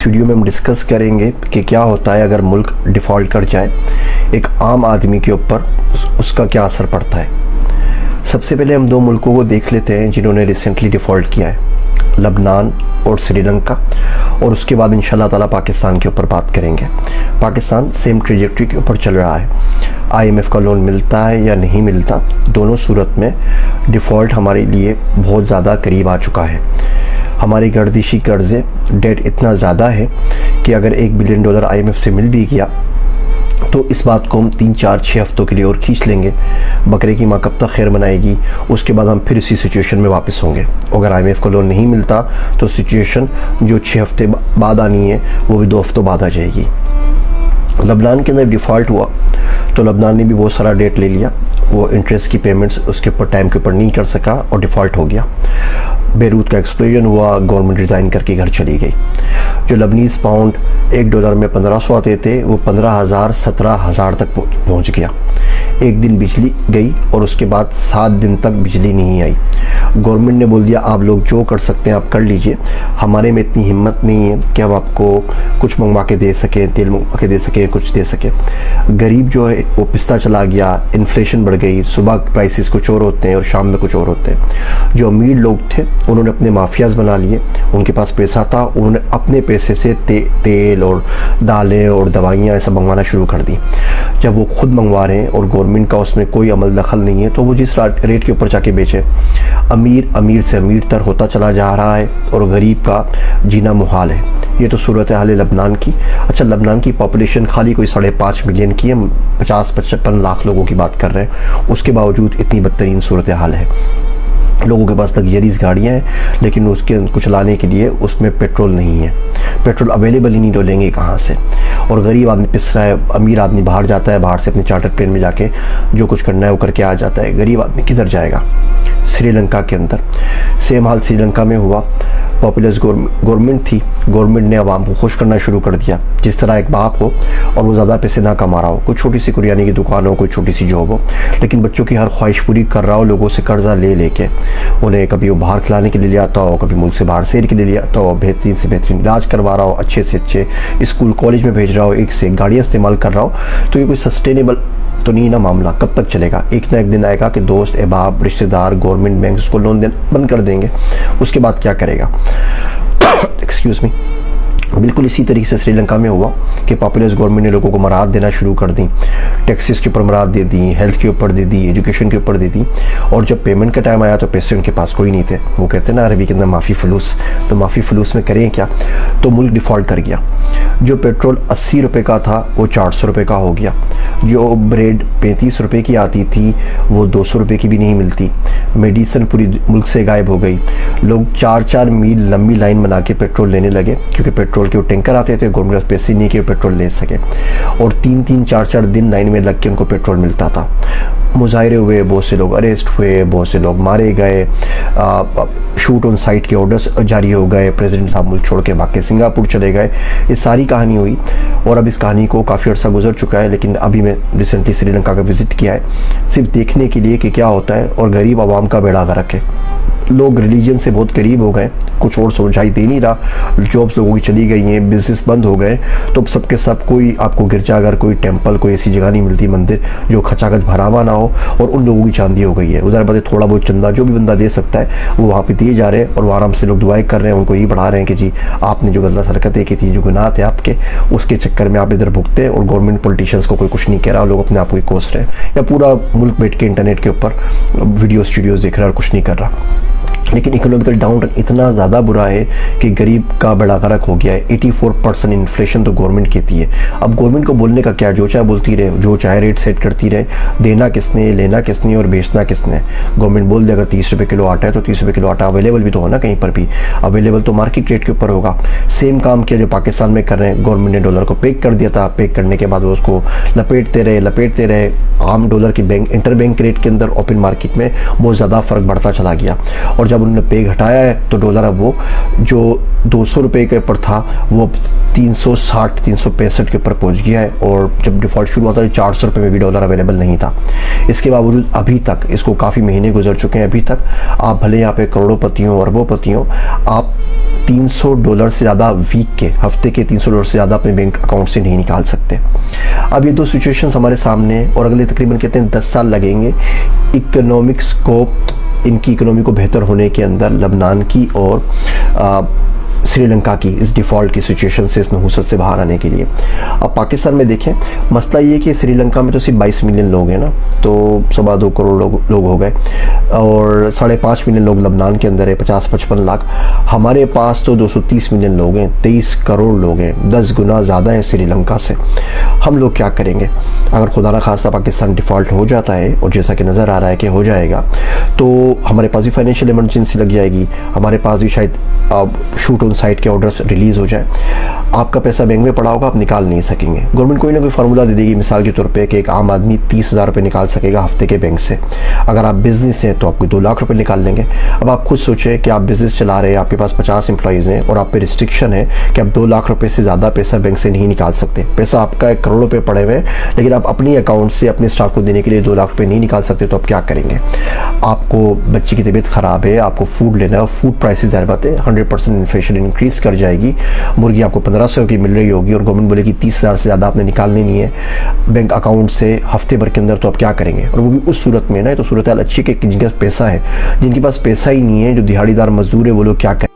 Video में हम discuss करेंगे कि क्या होता है अगर मुल्क डिफ़ॉल्ट कर जाए, एक आम आदमी के ऊपर उसका क्या असर पड़ता है। सबसे पहले हम दो मुल्कों को देख लेते हैं जिन्होंने रिसेंटली डिफ़ॉल्ट किया है, लबनान और श्रीलंका, और उसके बाद इंशाल्लाह ताला पाकिस्तान के ऊपर बात करेंगे। पाकिस्तान सेम ट्रेजेक्टरी के ऊपर चल रहा है, IMF का लोन मिलता है या नहीं मिलता, दोनों सूरत में डिफ़ॉल्ट हमारे लिए बहुत ज़्यादा करीब आ चुका है। हमारे गर्दिशी कर्ज़े डेट इतना ज़्यादा है कि अगर $1 बिलियन IMF से मिल भी गया तो इस बात को हम 3-4-6 हफ्तों के लिए और खींच लेंगे। बकरे की माँ कब तक खैर बनाएगी, उसके बाद हम फिर इसी सिचुएशन में वापस होंगे। अगर IMF का लोन नहीं मिलता तो सिचुएशन जो 6 हफ्ते बाद आनी है वो भी 2 हफ्तों बाद आ जाएगी। लबनान के अंदर डिफ़ॉल्ट हुआ तो लबनान ने भी बहुत सारा डेट ले लिया, वो इंटरेस्ट की पेमेंट्स उसके ऊपर टाइम के ऊपर नहीं कर सका और डिफ़ॉल्ट हो गया। बेरूत का एक्सप्लोजन हुआ, गवर्नमेंट रिज़ाइन करके घर चली गई। जो लबनीज़ पाउंड $1 में 1500 आते थे वो 15,000-17,000 तक पहुंच गया। एक दिन बिजली गई और उसके बाद 7 दिन तक बिजली नहीं आई। गवर्नमेंट ने बोल दिया आप लोग जो कर सकते हैं आप कर लीजिए, हमारे में इतनी हिम्मत नहीं है कि हम आपको कुछ मंगवा के दे सकें, तेल मंगवा के दे सकें, कुछ दे सकें। गरीब जो है वो पिसता चला गया, इन्फ्लेशन बढ़ गई, सुबह प्राइसेस कुछ और होते हैं और शाम में कुछ और होते हैं। जो अमीर लोग थे उन्होंने अपने माफियाज़ बना लिए, उनके पास पैसा था, उन्होंने अपने पैसे से तेल और दालें और दवाइयाँ ऐसा मंगवाना शुरू कर दी। जब वो खुद मंगवा रहे हैं और गवर्नमेंट का उसमें कोई अमल दखल नहीं है तो वो जिस रेट के ऊपर जाके बेचे, अमीर से अमीर तर होता चला जा रहा है और गरीब का जीना मुहाल है। ये तो सूरत हाल है लबनान की। अच्छा, लबनान की पॉपुलेशन खाली कोई 5.5 मिलियन की है, 50-55 लाख लोगों की बात कर रहे हैं, उसके बावजूद इतनी बदतरीन सूरत हाल है। लोगों के पास लग्जरीज गाड़ियाँ हैं लेकिन उसके कुछ लाने के लिए उसमें पेट्रोल नहीं है, पेट्रोल अवेलेबल ही नहीं, तो लेंगे कहाँ से। और गरीब आदमी पिस रहा है, अमीर आदमी बाहर जाता है, बाहर से अपने चार्टर प्लेन में जाके जो कुछ करना है वो करके आ जाता है। गरीब आदमी किधर जाएगा। श्रीलंका के अंदर सेम हाल श्रीलंका में हुआ। पॉपुलर गवर्नमेंट थी, गवर्नमेंट ने आवाम को खुश करना शुरू कर दिया। जिस तरह एक बाप हो और वो ज़्यादा पैसे ना कमा रहा हो, कोई छोटी सी कुरियानी की दुकान हो, कोई छोटी सी जॉब हो, लेकिन बच्चों की हर ख्वाहिश पूरी कर रहा हो, लोगों से कर्जा ले लेके उन्हें कभी वो बाहर खिलाने के लिए ले आता हो, कभी मुल्क से बाहर सैर के लिए ले आता हो, बेहतरीन से बेहतरीन इलाज करवा रहा हो, अच्छे से अच्छे स्कूल कॉलेज में भेज रहा हो, एक से एक गाड़ियाँ इस्तेमाल कर रहा हो, तो ये कोई सस्टेनेबल तो नहीं ना मामला। कब तक चलेगा। एक ना एक दिन आएगा कि दोस्त, अहबाब, रिश्तेदार, गवर्नमेंट, बैंक उसको लोन देना बंद कर देंगे। उसके बाद क्या करेगा। Excuse me. बिल्कुल इसी तरीके से श्रीलंका में हुआ कि पॉपुलर गवर्नमेंट ने लोगों को मराहत देना शुरू कर दी, टैक्सेस के ऊपर मराहत दे दी, हेल्थ के ऊपर दे दी, एजुकेशन के ऊपर दे दी। और जब पेमेंट का टाइम आया तो पैसे उनके पास कोई नहीं थे। वो कहते हैं ना अरबी के अंदर माफ़ी फलूस, तो माफ़ी फलूस में करें क्या, तो मुल्क डिफ़ॉल्ट कर गया। जो पेट्रोल 80 रुपये का था वो 400 रुपये का हो गया। जो ब्रेड 35 रुपये की आती थी वो 200 रुपये की भी नहीं मिलती। मेडिसिन पूरी मुल्क से गायब हो गई। लोग 4-4 मील लंबी लाइन बना के पेट्रोल लेने लगे क्योंकि पेट्रोल के वो टैंकर आते थे, गवर्नमेंट पैसे नहीं कि पेट्रोल ले सके, और 3-3, 4-4 दिन लाइन में लग के उनको पेट्रोल मिलता था। मुजाहरे हुए, बहुत से लोग अरेस्ट हुए, बहुत से लोग मारे गए, शूट ऑन साइट के ऑर्डर्स जारी हो गए, प्रेसिडेंट साहब मुल्क छोड़ के भाग के सिंगापुर चले गए। ये सारी कहानी हुई और अब इस कहानी को काफ़ी अर्सा गुजर चुका है, लेकिन अभी मैं रिसेंटली श्रीलंका का विज़िट किया है सिर्फ देखने के लिए कि क्या होता है। और गरीब आवाम का बेड़ा गर्क है। लोग रिलीजन से बहुत करीब हो गए, कुछ और समझाई दे नहीं रहा, जॉब्स लोगों की चली गई हैं, बिजनेस बंद हो गए, तो सबके सब कोई आपको गिरजाघर, कोई टेंपल, कोई ऐसी जगह नहीं मिलती, मंदिर जो खचाखच भरा हुआ ना हो, और उन लोगों की चांदी हो गई है। उधर बदे थोड़ा बहुत चंदा जो भी बंदा दे सकता है वो वहाँ पे दिए जा रहे हैं और वो आराम से लोग दुआएं कर रहे हैं, उनको ये बढ़ा रहे हैं कि जी आपने जो गलत हरकतें की थी, जो गुनाह थे आपके, उसके चक्कर में आप इधर भुगते हैं और गवर्नमेंट पॉलिटिशियंस को कोई कुछ नहीं कह रहा, लोग अपने आप को ही कोस रहे हैं, या पूरा मुल्क बैठ के इंटरनेट के ऊपर वीडियो स्टूडियोज़ देख रहा है और कुछ नहीं कर रहा। लेकिन इकोनॉमिकल डाउनटर्न इतना ज़्यादा बुरा है कि गरीब का बड़ा गर्क हो गया है। 84% इन्फ्लेशन तो गवर्नमेंट कहती है। अब गवर्नमेंट को बोलने का क्या, जो चाहे बोलती रहे, जो चाहे रेट सेट करती रहे, देना किसने, लेना किसने और बेचना किसने। गवर्नमेंट बोल दे अगर 30 रुपये किलो आटा है तो 30 रुपये किलो आटा अवेलेबल भी तो होना, कहीं पर भी अवेलेबल तो मार्केट रेट के ऊपर होगा। सेम काम किया जो पाकिस्तान में कर रहे हैं, गवर्नमेंट ने डॉलर को पेक कर दिया था, पेक करने के बाद वो उसको लपेटते रहे। आम डॉलर की बैंक इंटर बैंक रेट के अंदर ओपन मार्केट में बहुत ज़्यादा फ़र्क बढ़ता चला गया। और जब जब उन्होंने पे घटाया है तो डॉलर अब वो जो 200 रुपये के ऊपर था वो अब 360 365 के ऊपर पहुंच गया है। और जब डिफ़ॉल्ट शुरू हुआ था 400 रुपये में भी डॉलर अवेलेबल नहीं था। इसके बावजूद अभी तक, इसको काफ़ी महीने गुजर चुके हैं, अभी तक आप भले यहाँ पे करोड़ोंपति हों, अरबोंपति हों, आप $300 से ज़्यादा वीक के, हफ्ते के $300 से ज़्यादा अपने बैंक अकाउंट से नहीं निकाल सकते। अब ये दो सिचुएशंस हमारे सामने हैं और अगले तकरीबन कहते हैं 10 साल लगेंगे इकोनॉमिक्स को, इनकी इकोनॉमी को बेहतर होने के अंदर, लबनान की और श्रीलंका की इस डिफ़ॉल्ट की सिचुएशन से, इस नहुसत से बाहर आने के लिए। अब पाकिस्तान में देखें, मसला ये कि श्रीलंका में तो सिर्फ 22 मिलियन लोग हैं ना, तो 2.25 करोड़ लोग हो गए और 5.5 मिलियन लोग लबनान के अंदर है, 50-55 लाख। हमारे पास तो 230 मिलियन लोग हैं, 23 करोड़ लोग हैं, 10 गुना ज़्यादा हैं श्रीलंका से। हम लोग क्या करेंगे अगर खुदा न खास्ता पाकिस्तान डिफ़ॉल्ट हो जाता है, और जैसा कि नज़र आ रहा है कि हो जाएगा, तो हमारे पास भी फाइनेंशियल इमरजेंसी लग जाएगी, हमारे पास भी शायद शूट ऑन साइट के ऑर्डर्स रिलीज़ हो जाए। आपका पैसा बैंक में पड़ा होगा, आप निकाल नहीं सकेंगे। गवर्नमेंट कोई ना कोई फार्मूला दे देगी, मिसाल के तौर पे कि एक आम आदमी 30,000 रुपये निकाल सकेगा हफ्ते के बैंक से। अगर आप बिज़नेस हैं तो आपको 2 लाख रुपये निकाल लेंगे। अब आप खुद सोचें कि आप बिज़नेस चला रहे हैं, आपके पास 50 एम्प्लॉइज़ हैं और आप पे रिस्ट्रिक्शन है कि आप 2 लाख रुपये से ज़्यादा पैसा बैंक से नहीं निकाल सकते। पैसा आपका 1 करोड़ रुपये पड़े हुए हैं, लेकिन आप अपनी अकाउंट से अपने स्टाफ को देने के लिए 2 लाख रुपये नहीं निकाल सकते, तो आप क्या करेंगे? आपको बच्चे की तबीयत ख़राब है, आपको फूड लेना है, फूड प्राइसेस ज़ाहिर बात है 100% इन्फ्लेशन इंक्रीज़ कर जाएगी। मुर्गी आपको 1500 की मिल रही होगी और गवर्नमेंट बोलेगी 30,000 से ज़्यादा आपने निकालनी नहीं है बैंक अकाउंट से हफ्ते भर के अंदर, तो आप क्या करेंगे? और वो भी उस सूरत में ना, तो सूरत हाल अच्छी कि जिनके पास पैसा है, जिनके पास पैसा ही नहीं है, जो दिहाड़ीदार मजदूर है, वो लोग क्या करें?